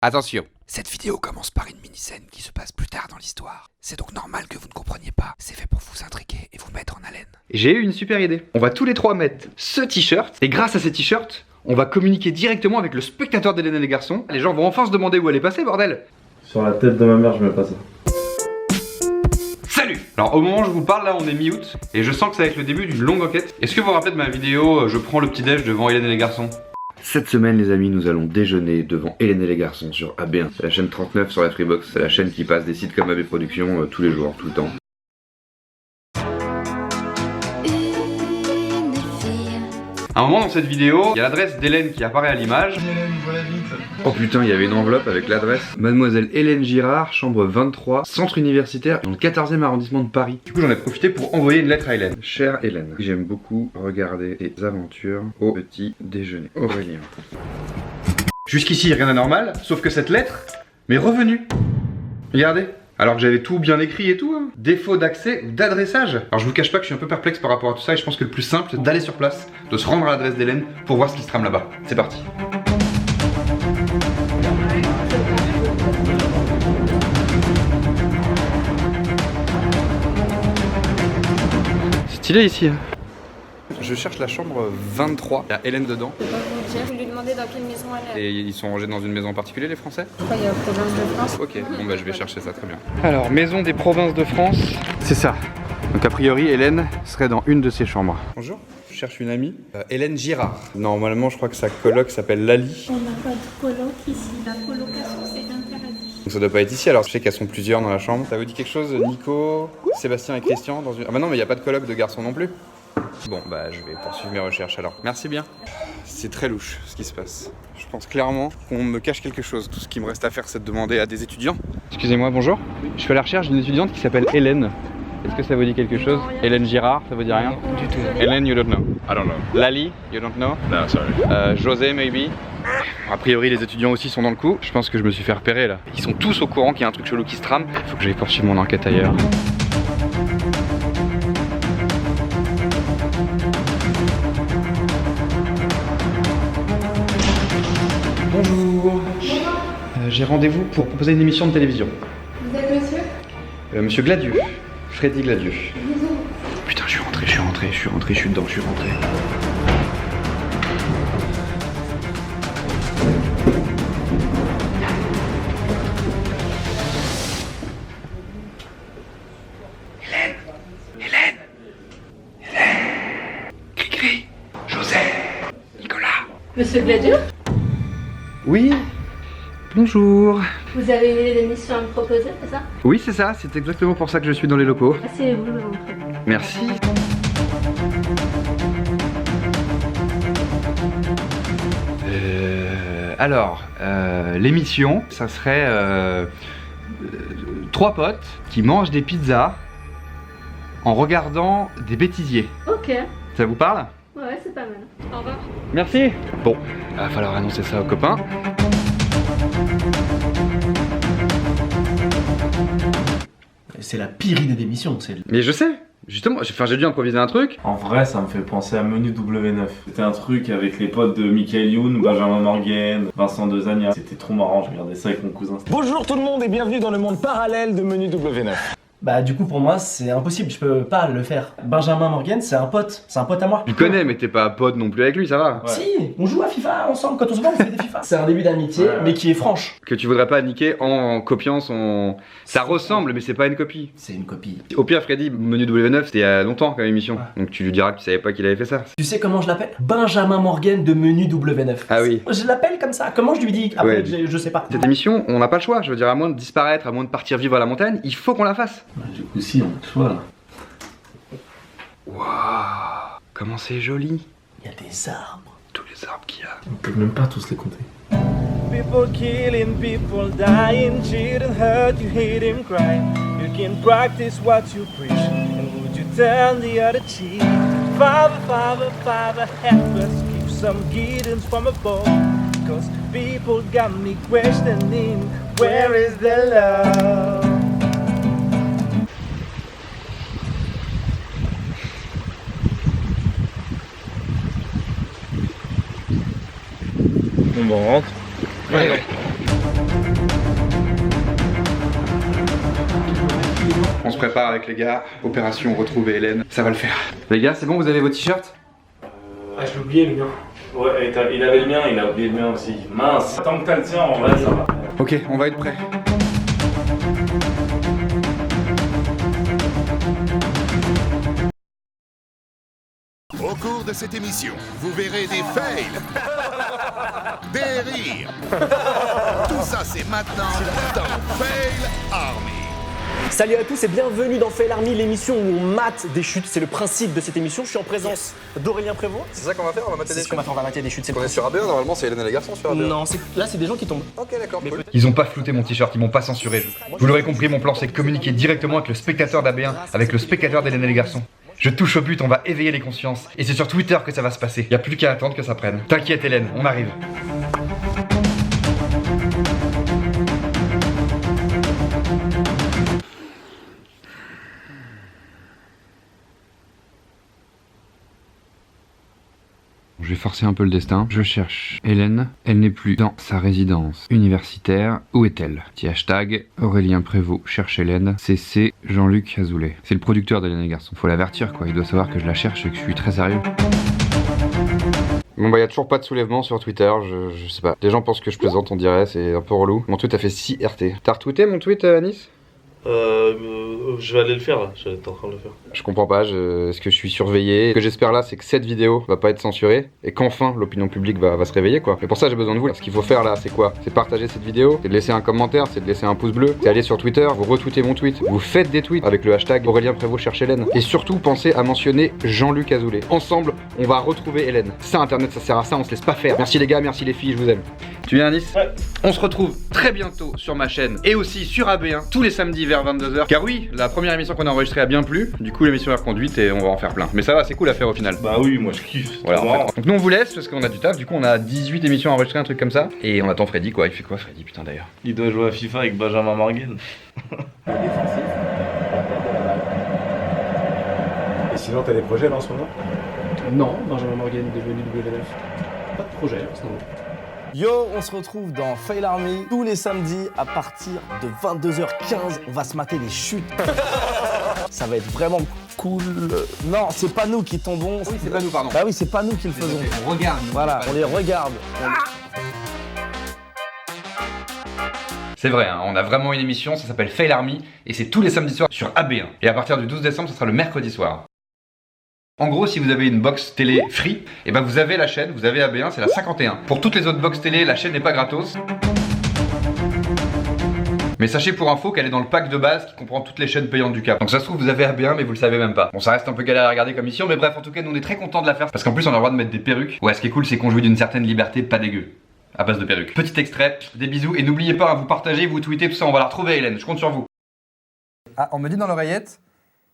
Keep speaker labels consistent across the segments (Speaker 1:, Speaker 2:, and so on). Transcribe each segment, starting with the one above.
Speaker 1: Attention, cette vidéo commence par une mini-scène qui se passe plus tard dans l'histoire. C'est donc normal que vous ne compreniez pas, c'est fait pour vous intriguer et vous mettre en haleine.
Speaker 2: J'ai eu une super idée. On va tous les trois mettre ce t-shirt, et grâce à ces t-shirts, on va communiquer directement avec le spectateur d'Hélène et les garçons. Les gens vont enfin se demander où elle est passée, bordel.
Speaker 3: Sur la tête de ma mère, je mets pas ça.
Speaker 2: Salut! Alors au moment où je vous parle là, on est mi-août, et je sens que ça va être le début d'une longue enquête. Est-ce que vous vous rappelez de ma vidéo je prends le petit-déj devant Hélène et les garçons? Cette semaine les amis, nous allons déjeuner devant Hélène et les garçons sur AB1. C'est la chaîne 39 sur la Freebox, c'est la chaîne qui passe des sites comme AB Productions tous les jours, tout le temps. À un moment dans cette vidéo, il y a l'adresse d'Hélène qui apparaît à l'image. Oh putain, il y avait une enveloppe avec l'adresse. Mademoiselle Hélène Girard, chambre 23, centre universitaire dans le 14e arrondissement de Paris. Du coup, j'en ai profité pour envoyer une lettre à Hélène. Chère Hélène, j'aime beaucoup regarder tes aventures au petit déjeuner. Aurélien. Jusqu'ici, rien d'anormal, sauf que cette lettre m'est revenue. Regardez. Alors que j'avais tout bien écrit et tout, hein. Défaut d'accès ou d'adressage. Alors je vous cache pas que je suis un peu perplexe par rapport à tout ça et je pense que le plus simple c'est d'aller sur place, de se rendre à l'adresse d'Hélène pour voir ce qui se trame là-bas. C'est parti. C'est stylé ici. Hein. Je cherche la chambre 23, il y a Hélène dedans.
Speaker 4: Je peux pas vous dire, vous lui demandez dans quelle maison elle est.
Speaker 2: Et ils sont rangés dans une maison en particulier les Français?
Speaker 4: Pourquoi il y a province de France?
Speaker 2: Ok, bon bah je vais chercher ça, très bien. Alors, maison des provinces de France, c'est ça. Donc a priori, Hélène serait dans une de ces chambres. Bonjour, je cherche une amie. Hélène Girard. Normalement, je crois que sa coloc s'appelle Lali.
Speaker 5: On n'a pas de coloc ici, la colocation c'est interdit.
Speaker 2: Donc ça doit pas être ici, alors je sais qu'elles sont plusieurs dans la chambre. Ça vous dit quelque chose, Nico, Sébastien et Christian dans une... Ah bah non, mais il n'y a pas de coloc de garçons non plus. Bon bah je vais poursuivre mes recherches alors. Merci bien. C'est très louche ce qui se passe. Je pense clairement qu'on me cache quelque chose. Tout ce qui me reste à faire c'est de demander à des étudiants. Excusez-moi, bonjour. Je suis à la recherche d'une étudiante qui s'appelle Hélène. Est-ce que ça vous dit quelque chose? Hélène Girard, ça vous dit rien? Du tout. Hélène, you don't know.
Speaker 6: I don't know.
Speaker 2: Lali, you don't know?
Speaker 6: No, sorry.
Speaker 2: José, maybe? A priori les étudiants aussi sont dans le coup. Je pense que je me suis fait repérer là. Ils sont tous au courant qu'il y a un truc chelou qui se trame. Faut que j'aille poursuivre mon enquête ailleurs. Bonjour. J'ai rendez-vous pour proposer une émission de télévision.
Speaker 5: Vous êtes monsieur?
Speaker 2: Monsieur Gladieux. Freddy Gladieux. Putain, je suis rentré, je suis dedans, je suis rentré. Hélène. Cri-cri. José. Nicolas.
Speaker 5: Monsieur Gladieux?
Speaker 2: Oui. Bonjour.
Speaker 5: Vous avez des missions à me proposer, c'est ça?
Speaker 2: Oui, c'est ça, c'est exactement pour ça que je suis dans les locaux.
Speaker 5: Asseyez-vous, je vais vous présenter.
Speaker 2: Merci. L'émission, ça serait 3 potes qui mangent des pizzas en regardant des bêtisiers.
Speaker 5: Ok.
Speaker 2: Ça vous parle?
Speaker 5: Ouais, c'est pas mal. Au revoir.
Speaker 2: Merci. Bon, il va falloir annoncer ça aux copains.
Speaker 7: C'est la pire idée d'émission, c'est...
Speaker 2: Mais je sais, justement, j'ai dû improviser un truc.
Speaker 3: En vrai, ça me fait penser à Menu W9. C'était un truc avec les potes de Michael Youn, Benjamin Morgan, Vincent Dezania. C'était trop marrant, je regardais ça avec mon cousin.
Speaker 8: Bonjour tout le monde et bienvenue dans le monde parallèle de Menu W9.
Speaker 7: Bah du coup pour moi c'est impossible, je peux pas le faire. Benjamin Morgan c'est un pote à moi.
Speaker 2: Tu connais mais t'es pas pote non plus avec lui, ça va.
Speaker 7: Ouais. Si, on joue à FIFA ensemble, quand on se voit on fait des FIFA. C'est un début d'amitié mais qui est franche.
Speaker 2: Que tu voudrais pas niquer en copiant son... Ça ressemble mais c'est pas une copie.
Speaker 7: C'est une copie.
Speaker 2: Au pire Freddy, Menu W9 c'était il y a longtemps comme émission. Ouais. Donc tu lui diras que tu savais pas qu'il avait fait ça.
Speaker 7: Tu sais comment je l'appelle? Benjamin Morgan de Menu W9.
Speaker 2: Ah oui.
Speaker 7: Je l'appelle comme ça, comment je lui dis? Après
Speaker 2: ouais.
Speaker 7: je sais pas.
Speaker 2: Cette émission on n'a pas le choix, je veux dire à moins de disparaître, à moins de partir vivre à la montagne, il faut qu'on la fasse.
Speaker 3: Bah, du coup si, on a le choix là.
Speaker 2: Waouh, comment c'est joli.
Speaker 7: Il y a des arbres.
Speaker 2: Tous les arbres qu'il y a.
Speaker 3: On peut même pas tous les compter.
Speaker 8: People killing, people dying, cheating, hurt, you hate him crying. You can practice what you preach, and would you turn the other cheek? Father, Father, Father, help us keep some guidance from above. Cause people got me questioning, where is the love?
Speaker 3: On rentre.
Speaker 2: Ouais. On se prépare avec les gars, opération retrouver Hélène, ça va le faire. Les gars, c'est bon, vous avez vos t-shirts?
Speaker 7: Ah, je l'ai oublié le mien.
Speaker 3: Ouais, et il avait le mien, il a oublié le mien aussi. Mince. Tant que t'as le tien, en vrai, ça va.
Speaker 2: Ok, on va être prêts.
Speaker 6: Au cours de cette émission, vous verrez des fails, des rires. Tout ça, c'est maintenant dans Fail Army.
Speaker 9: Salut à tous et bienvenue dans Fail Army, l'émission où on mate des chutes. C'est le principe de cette émission. Je suis en présence d'Aurélien Prévost.
Speaker 10: C'est ça qu'on va faire, on va mater des chutes.
Speaker 9: On va mater des chutes.
Speaker 10: On est sur AB, normalement c'est Hélène et les garçons sur AB.
Speaker 9: Non, là c'est des gens qui tombent.
Speaker 10: Ok, d'accord, cool.
Speaker 2: Ils ont pas flouté mon t-shirt, ils m'ont pas censuré. Vous l'aurez compris, mon plan c'est de communiquer directement avec le spectateur d'AB1, avec le spectateur d'Hélène et les garçons. Je touche au but, on va éveiller les consciences. Et c'est sur Twitter que ça va se passer. Y a plus qu'à attendre que ça prenne. T'inquiète Hélène, on arrive. Je vais forcer un peu le destin. Je cherche Hélène. Elle n'est plus dans sa résidence universitaire. Où est-elle? Petit hashtag Aurélien Prévost cherche Hélène. CC Jean-Luc Azoulay. C'est le producteur d'Hélène et les garçons. Faut l'avertir quoi. Il doit savoir que je la cherche et que je suis très sérieux. Bon bah y a toujours pas de soulèvement sur Twitter. Je sais pas. Les gens pensent que je plaisante, on dirait. C'est un peu relou. Mon tweet a fait 6 RT. T'as retweeté mon tweet Anis?
Speaker 3: Je vais aller le faire là, j'étais en train de le faire.
Speaker 2: Je comprends pas, est-ce que je suis surveillé? Ce que j'espère là, c'est que cette vidéo va pas être censurée et qu'enfin l'opinion publique va se réveiller quoi. Mais pour ça j'ai besoin de vous. Ce qu'il faut faire là, c'est quoi? C'est partager cette vidéo, c'est de laisser un commentaire, c'est de laisser un pouce bleu, c'est aller sur Twitter, vous retweetez mon tweet, vous faites des tweets avec le hashtag Aurélien Prévost cherche Hélène. Et surtout pensez à mentionner Jean-Luc Azoulay. Ensemble, on va retrouver Hélène. Ça internet, ça sert à ça, on se laisse pas faire. Merci les gars, merci les filles, je vous aime. Tu viens Nice? Ouais. On se retrouve très bientôt sur ma chaîne et aussi sur AB1 tous les samedis vers 22h. Car oui, la première émission qu'on a enregistrée a bien plu. Du coup l'émission est reconduite et on va en faire plein. Mais ça va, c'est cool à faire au final.
Speaker 3: Bah oui, moi je kiffe.
Speaker 2: Voilà, en fait. Donc nous on vous laisse parce qu'on a du taf. Du coup on a 18 émissions enregistrées, un truc comme ça. Et on attend Freddy quoi. Il fait quoi Freddy putain d'ailleurs?
Speaker 3: Il doit jouer à FIFA avec Benjamin Morgan.
Speaker 10: Et sinon t'as des projets là en ce moment?
Speaker 7: Non, Benjamin Morgan est devenu W9. Pas de projet en ce moment.
Speaker 9: Yo, on se retrouve dans Fail Army tous les samedis à partir de 22h15. On va se mater les chutes. Ça va être vraiment cool. Non, c'est pas nous qui tombons.
Speaker 2: Oui, c'est pas nous, pardon.
Speaker 9: Bah oui, c'est pas nous qui le faisons.
Speaker 2: On regarde.
Speaker 9: Voilà, on les regarde.
Speaker 2: C'est vrai, hein, on a vraiment une émission, ça s'appelle Fail Army et c'est tous les samedis soirs sur AB1. Et à partir du 12 décembre, ça sera le mercredi soir. En gros, si vous avez une box télé free, et ben vous avez la chaîne, vous avez AB1, c'est la 51. Pour toutes les autres box télé, la chaîne n'est pas gratos. Mais sachez pour info qu'elle est dans le pack de base qui comprend toutes les chaînes payantes du câble. Donc ça se trouve vous avez AB1 mais vous le savez même pas. Bon ça reste un peu galère à regarder comme mission, mais bref en tout cas nous on est très contents de la faire parce qu'en plus on a le droit de mettre des perruques. Ouais, ce qui est cool c'est qu'on jouit d'une certaine liberté pas dégueu. À base de perruques. Petit extrait, des bisous et n'oubliez pas, vous partagez, vous tweetez, tout ça, on va la retrouver Hélène, je compte sur vous.
Speaker 11: Ah, on me dit dans l'oreillette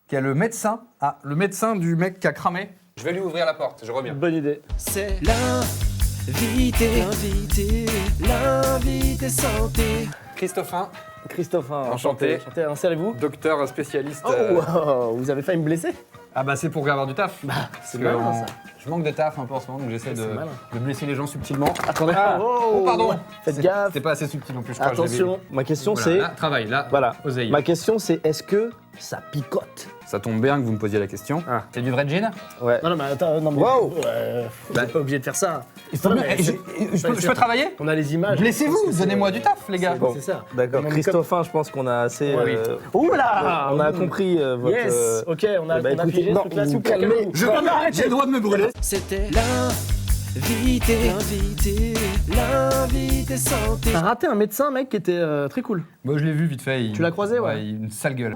Speaker 11: qu'il y a le médecin, le médecin du mec qui a cramé. Je vais lui ouvrir la porte, je reviens.
Speaker 9: Bonne idée.
Speaker 12: C'est l'invité santé.
Speaker 11: Christophin.
Speaker 9: Enchanté. Installez-vous.
Speaker 11: Docteur spécialiste.
Speaker 9: Oh, wow. Vous avez failli me blesser?
Speaker 11: Ah bah c'est pour avoir du taf.
Speaker 9: Bah, c'est malin ça.
Speaker 11: Je manque de taf un peu en ce moment, donc j'essaie de blesser les gens subtilement.
Speaker 9: Attendez.
Speaker 11: Oh pardon.
Speaker 9: Faites gaffe.
Speaker 11: C'est pas assez subtil non plus, je crois.
Speaker 9: Attention, ma question c'est...
Speaker 11: Là, travail, là,
Speaker 9: voilà.
Speaker 11: oseille.
Speaker 9: Ma question c'est, est-ce que ça picote?
Speaker 11: Ça tombe bien que vous me posiez la question. C'est du vrai gin?
Speaker 9: Ouais. Non mais attends, non mais...
Speaker 11: Wow.
Speaker 9: Vous n'êtes pas obligé de faire ça.
Speaker 11: Je peux travailler?
Speaker 9: On a les images.
Speaker 11: Blessez-vous, donnez-moi du taf les gars.
Speaker 9: Bon, c'est ça.
Speaker 7: D'accord, Christophin, je pense qu'on a assez...
Speaker 9: Oula.
Speaker 7: On a compris votre...
Speaker 9: Yes. Ok, on a figé ce truc-là, s'il vous plaît.
Speaker 11: Je vais m'arrêter, j'ai le droit de me brûler.
Speaker 12: C'était l'invité santé.
Speaker 9: T'as raté un médecin mec qui était très cool.
Speaker 11: Moi je l'ai vu vite fait.
Speaker 9: Tu l'as croisé, ouais?
Speaker 11: Une sale gueule.